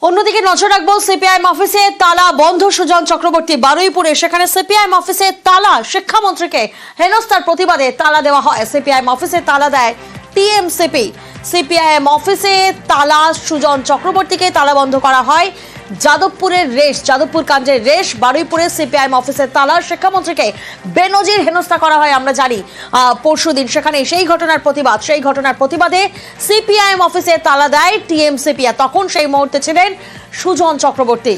অন্যদিকে নজর রাখবো সিপিআইএম অফিসে তালা বন্ধ সুজন চক্রবর্তী বারুইপুরে, সেখানে সিপিআইএম অফিসে তালা, শিক্ষামন্ত্রীকে হেনস্থার প্রতিবাদে তালা দেওয়া হয়। সিপিআইএম অফিসে তালা দেয় টিএমসিপি। সিপিআইএম অফিসে তালা, সুজন চক্রবর্তীকে তালা বন্ধ করা হয়। যাদবপুরের রেশ, যাদবপুর কাণ্ডের রেশ, বারুইপুরে সিপিআইএম অফিসের তালা, শিক্ষামন্ত্রীকে বেনজির হেনস্থা করা হয়। আমরা জানি পরশুদিন সেখানে সেই ঘটনার প্রতিবাদে সিপিআইএম অফিসে তালা দেয় টিএমসিপি। তখন সেই মুহূর্তে ছিলেন সুজন চক্রবর্তী।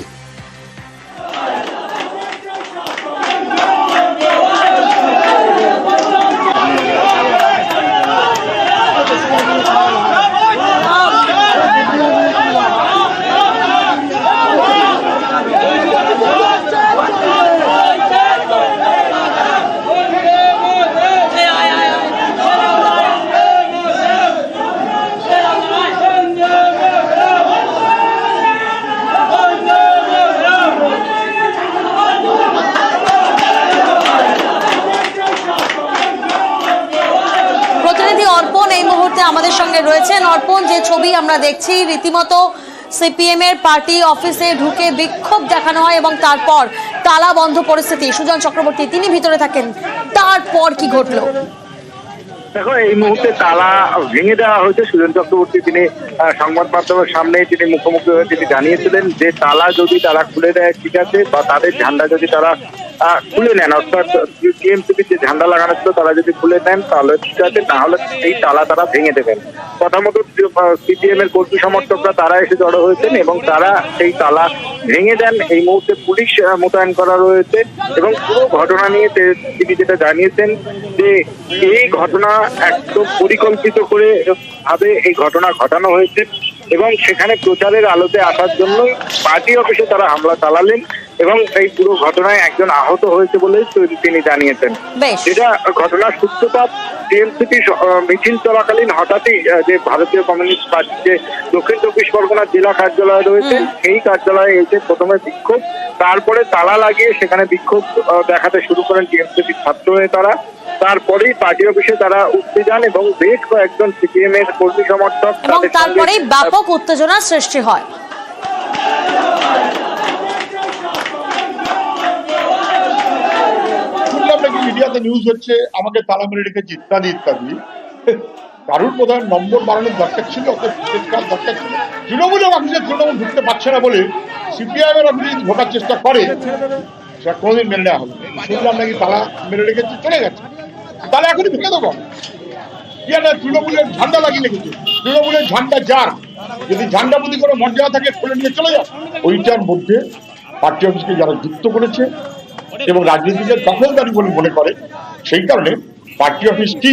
অর্পণ এই মুহূর্তে আমাদের সঙ্গে রয়েছেন। অর্পণ, যে ছবি আমরা দেখছি, রীতিমতো সিপিএম এর পার্টি অফিসে ঢুকে বিক্ষোভ দেখানো হয় এবং তারপর তালা বন্ধ পরিস্থিতি। সুজন চক্রবর্তী তিনি ভিতরে থাকেন, তারপর কি ঘটলো? দেখো, এই মুহূর্তে তালা ভেঙে দেওয়া হয়েছে। সুজন চক্রবর্তী তিনি সংবাদ মাধ্যমের সামনে তিনি মুখোমুখি হয়ে তিনি জানিয়েছিলেন যে তালা যদি তারা খুলে দেয় ঠিক আছে, বা তাদের ঝান্ডা যদি তারা খুলে নেন, অর্থাৎ টিএমসিপির যে ঝান্ডা লাগানো ছিল তারা যদি খুলে নেন তাহলে ঠিক আছে, তাহলে এই তালা তারা ভেঙে দেবেন। কথা মতো সিপিএম এর কর্মী সমর্থকরা তারা এসে জড়ো হয়েছেন এবং তারা সেই তালা ভেঙে দেন। এই মুহূর্তে পুলিশ মোতায়েন করা রয়েছে এবং পুরো ঘটনা নিয়ে তিনি যেটা জানিয়েছেন যে এই ঘটনা একদম পরিকল্পিত করে ভাবে এই ঘটনা ঘটানো হয়েছে এবং সেখানে প্রচারের আলোতে আসার জন্যই পার্টি অফিসে তারা হামলা চালালেন এবং এই পুরো ঘটনায় একজন আহত হয়েছে বলে তিনি জানিয়েছেন। যেটা ঘটনার সূত্রপাত টিএমসিপি মিছিল চলাকালীন হঠাৎই যে ভারতীয় কমিউনিস্ট পার্টির যে দক্ষিণ চব্বিশ পরগনার জেলা কার্যালয় রয়েছে সেই কার্যালয়ে এসে প্রথমে বিক্ষোভ, তারপরে তালা লাগিয়ে সেখানে বিক্ষোভ দেখাতে শুরু করেন টিএমসিপির ছাত্র নেতারা। তারপরেই পার্টি অফিসে তারা উঠতে যান এবং বেশ কয়েকজন সিপিএম এর কর্মী সমর্থক তারপরেই ব্যাপক উত্তেজনার সৃষ্টি হয়। মিডিয়াতে নিউজ হচ্ছে আমাকে তালা মেরে রেখেছে ইত্যাদি ইত্যাদি। কারুর প্রধান নম্বর বাড়ানোর দরকার ছিল, দরকার ছিল তৃণমূলের অফিসে তৃণমূল ঢুকতে পারছে না বলে সিপিআইএম এর অফিসে ঢোকার চেষ্টা করে, সেটা কোনোদিন মেনে নেওয়া হবে। শুনলাম নাকি তালা মেরে রেখেছে, চলে গেছে, তাহলে এখনই ভেঙে দেবো। তৃণমূলের ঝান্ডা লাগিয়ে রেখেছে, তৃণমূলের ঝান্ডা যার, যদি ঝান্ডা প্রতি কোনো মর্যাদা থাকে খুলে নিয়ে চলে যাও। ওইটার মধ্যে পার্টি অফিসকে যারা যুক্ত করেছে এবং রাজনীতিকে দখলদারি বলে মনে করে, সেই কারণে পার্টি অফিসটি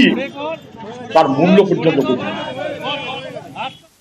তার মূল্য পর্যন্ত করবে।